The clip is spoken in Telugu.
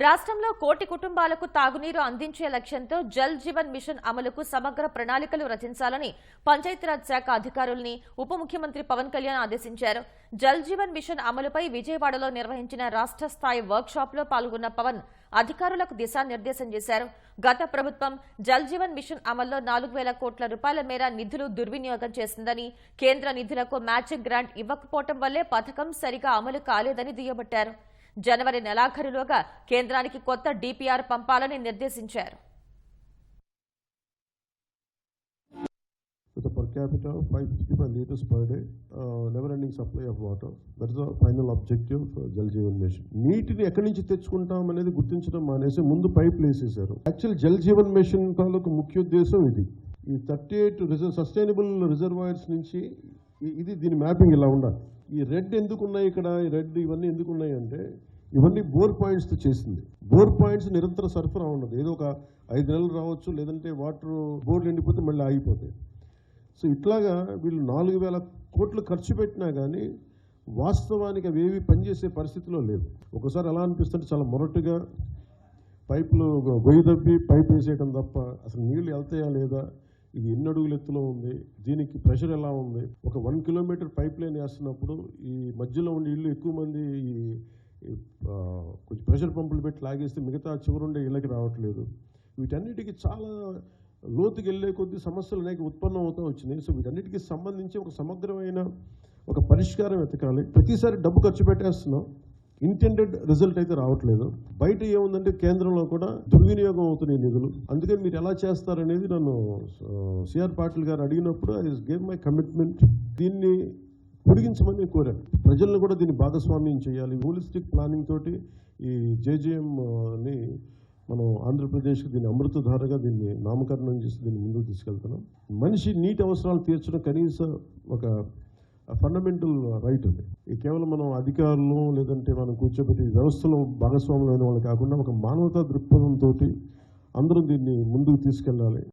రాష్ట్రంలో కోటి కుటుంబాలకు తాగునీరు అందించే లక్ష్యంతో జల్ జీవన్ మిషన్ అమలుకు సమగ్ర ప్రణాళికలు రచించాలని పంచాయతీరాజ్ శాఖ అధికారుల్ని ఉప ముఖ్యమంత్రి పవన్ కళ్యాణ్ ఆదేశించారు. జల్ జీవన్ మిషన్ అమలుపై విజయవాడలో నిర్వహించిన రాష్ట్ర స్థాయి వర్క్ షాప్ లో పాల్గొన్న పవన్ అధికారులకు దిశానిర్దేశం చేశారు. గత ప్రభుత్వం జల్ జీవన్ మిషన్ అమల్లో 4,000 కోట్ల రూపాయల మేర నిధులు దుర్వినియోగం చేసిందని, కేంద్ర నిధులకు మ్యాచింగ్ గ్రాంట్ ఇవ్వకపోవడం వల్లే పథకం సరిగా అమలు కాలేదని దుయ్యబట్టారు. జనవరి నెలాఖరులోగా కేంద్రానికి కొత్త డిపిఆర్ పంపాలని నిర్దేశించారు. With a per capita of 555 liters per day, never-ending supply of water. That is the final objective for Jal Jeevan Mission. నీటిని ఎక్కడి నుంచి తెచ్చుకుంటాం అనేది గుర్తించడం మానేసి ముందు పైపులు వేసేసారు. యాక్చువల్ జల్ జీవన్ మిషన్ తాలూకు ముఖ్య ఉద్దేశం ఇది. ఈ 38 సస్టైనబుల్ రిజర్వాయర్స్ నుంచి ఇది దీని మ్యాపింగ్ ఇలా ఉండాలి. ఈ రెడ్ ఎందుకు ఉన్నాయి ఇక్కడ, ఈ రెడ్ ఇవన్నీ ఎందుకు ఉన్నాయి అంటే ఇవన్నీ బోర్ పాయింట్స్తో చేసింది. బోర్ పాయింట్స్ నిరంతర సరఫరా ఉండదు. ఏదో ఒక 5 నెలలు రావచ్చు, లేదంటే వాటర్ బోర్లు ఎండిపోతే మళ్ళీ ఆగిపోతాయి. సో ఇట్లాగా వీళ్ళు 4,000 కోట్లు ఖర్చు పెట్టినా కానీ వాస్తవానికి అవి ఏవి పనిచేసే పరిస్థితిలో లేవు. ఒకసారి ఎలా అనిపిస్తుంటే చాలా మొరటుగా పైపులు గొయ్యి తప్పి పైప్ వేసేయడం తప్ప అసలు నీళ్ళు వెళ్తాయా లేదా, ఇది ఎన్ని అడుగుల ఎత్తులో ఉంది, దీనికి ప్రెషర్ ఎలా ఉంది. ఒక 1 కిలోమీటర్ పైప్ లైన్ వేస్తున్నప్పుడు ఈ మధ్యలో ఉండే ఇల్లు ఎక్కువ మంది కొంచెం ప్రెషర్ పంపులు పెట్టి లాగేస్తే మిగతా చివరుండే ఇళ్ళకి రావట్లేదు. వీటన్నిటికీ చాలా లోతుకి వెళ్ళే కొద్దీ సమస్యలు అనేక ఉత్పన్నం అవుతూ వచ్చినాయి. సో వీటన్నిటికీ సంబంధించి ఒక సమగ్రమైన ఒక పరిష్కారం వెతకాలి. ప్రతిసారి డబ్బు ఖర్చు పెట్టేస్తున్నాం, ఇంటెండెడ్ రిజల్ట్ అయితే రావట్లేదు. బయట ఏముందంటే కేంద్రంలో కూడా దుర్వినియోగం అవుతున్నాయి నిధులు. అందుకని మీరు ఎలా చేస్తారనేది నన్ను సిఆర్ పాటిల్ గారు అడిగినప్పుడు ఐ గేవ్ మై కమిట్మెంట్. దీన్ని పొడిగించమని కోరాను. ప్రజలను కూడా దీన్ని భాగస్వామ్యం చేయాలి. హోలిస్టిక్ ప్లానింగ్ తోటి ఈ జేజేఎంని మనం ఆంధ్రప్రదేశ్కి దీన్ని అమృతధారగా దీన్ని నామకరణం చేసి దీన్ని ముందుకు తీసుకెళ్తున్నాం. మనిషి నీటి అవసరాలు తీర్చడం కనీస ఒక ఫండమెంటల్ రైట్ ఉంది. కేవలం మనం అధికారులు లేదంటే మనం కూర్చోబెట్టి వ్యవస్థలో భాగస్వాములైన వాళ్ళు కాకుండా ఒక మానవతా దృక్పథంతో అందరూ దీన్ని ముందుకు తీసుకెళ్ళాలి.